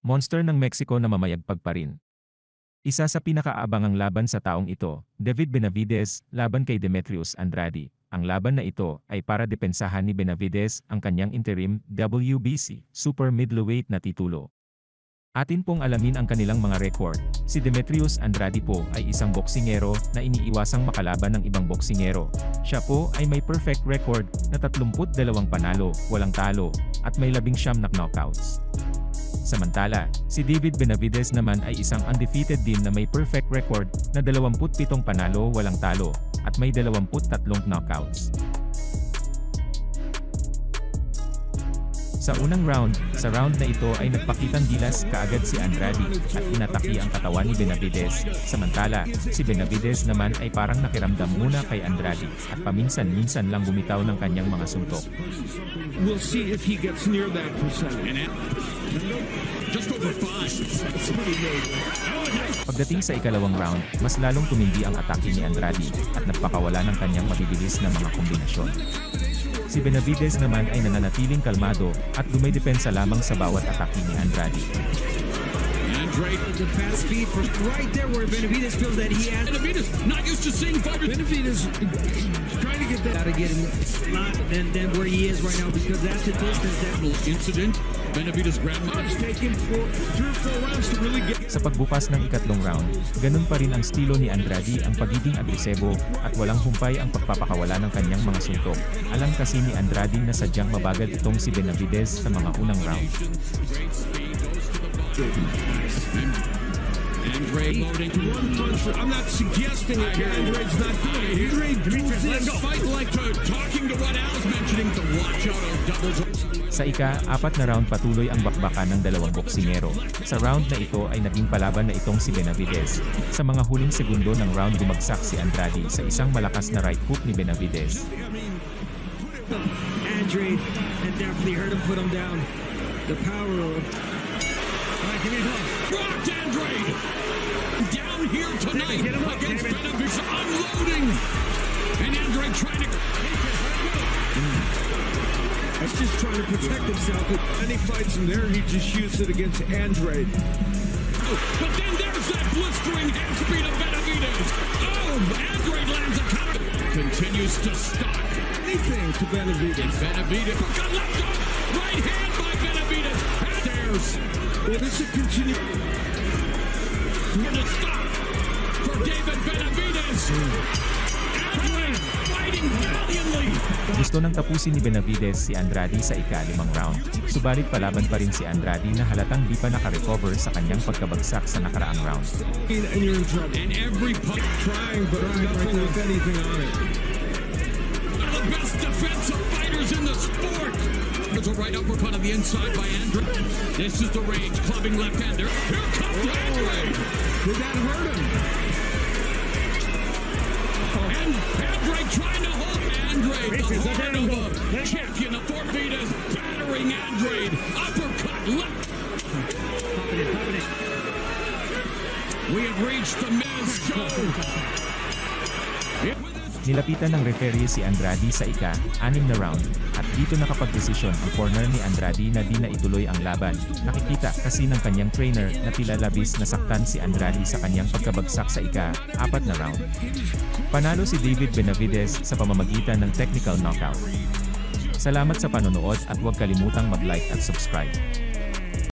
monster ng Mexico na mamayagpag pa rin. Isa sa pinakaabangang laban sa taong ito, David Benavidez, laban kay Demetrius Andrade. Ang laban na ito ay para depensahan ni Benavidez ang kanyang interim WBC Super Middleweight na titulo. Atin pong alamin ang kanilang mga record. Si Demetrius Andrade po ay isang boksingero na iniiwasang makalaban ng ibang boksingero. Siya po ay may perfect record na 32 panalo, walang talo, at may 19 na knockouts. Samantala, si David Benavidez naman ay isang undefeated din na may perfect record na 27 panalo, walang talo, at may 23 knockouts. Sa unang round, sa round na ito ay nagpakitang gilas kaagad si Andrade at inatake ang katawan ni Benavidez. Samantala, si Benavidez naman ay parang nakiramdam muna kay Andrade at paminsan-minsan lang bumitaw ng kanyang mga suntok. We'll see if he gets near that percentage. Just over 5. Pagdating sa ikalawang round, mas lalong tumindi ang atake ni Andrade at nagpakawala ng kanyang mabibilis na mga kombinasyon. Si Benavidez naman ay nananatiling kalmado at dumidepensa lamang sa bawat atake ni Andrade. Andrade, the fast speed for right there where Benavidez feels that he has. Benavidez not used to seeing fighters. Benavidez trying to get that out of get him not than where he is right now because that's the distance that incident. Benavidez grandma is taking 3 or 4 rounds to really get. Sa pagbukas ng ikatlong round, ganun pa rin ang estilo ni Andrade, ang pagiging agresibo at walang humpay ang pagpapakawala ng kanyang mga suntok. Alam kasi ni Andrade na sadyang mabagal itong si Benavidez sa mga unang round. Andrade loading one punch. I'm not suggesting it. Andrade's not doing it. Andrade let's fight like talking to what Al's mentioning. The watch out of doubles. Sa ika-4 na round patuloy ang bakbakan ng dalawang boksingero. Sa round na ito ay naging palaban na itong si Benavidez. Sa mga huling segundo ng round bumagsak si Andrade sa isang malakas na right hook ni Benavidez. Andrade and definitely hurt him, put him down. The power of rocked Andrade down here tonight against Benavidez, unloading, and Andrade trying to. He's just trying to protect himself. And he fights him there. He just used it against Andrade. But then there's that blistering hand speed of Benavidez. Oh, Andrade lands a counter. Continues to stop anything to Benavidez. Benavidez got left up. Right hand by Benavidez. There's. Well, this will continue. Here to stop for David Benavidez. Andrade fighting valiantly. Gusto nang tapusin ni Benavidez si Andrade sa ika-5 round. Subalit palaban pa rin si Andrade na halatang di pa nakarecover sa kanyang pagkabagsak sa nakaraang round. And you're in trouble. And every punch trying, but nothing with anything on it. One of the best defensive fighters in the sport. There's a right uppercut on the inside by Andrade. This is the range, clubbing left-hander. Here comes Andrade. Did that hurt him? And Andrade trying to hold Andrade, the heart of a champion of Benavidez, battering Andrade. Uppercut left. We have reached the Miz show. Nilapitan ng referee si Andrade sa ika-6 na round, at dito nakapagdesisyon ang corner ni Andrade na di na ituloy ang laban. Nakikita kasi ng kanyang trainer na tila labis nasaktan si Andrade sa kanyang pagkabagsak sa ika-4 na round. Panalo si David Benavidez sa pamamagitan ng technical knockout. Salamat sa panonood at huwag kalimutang mag-like at subscribe.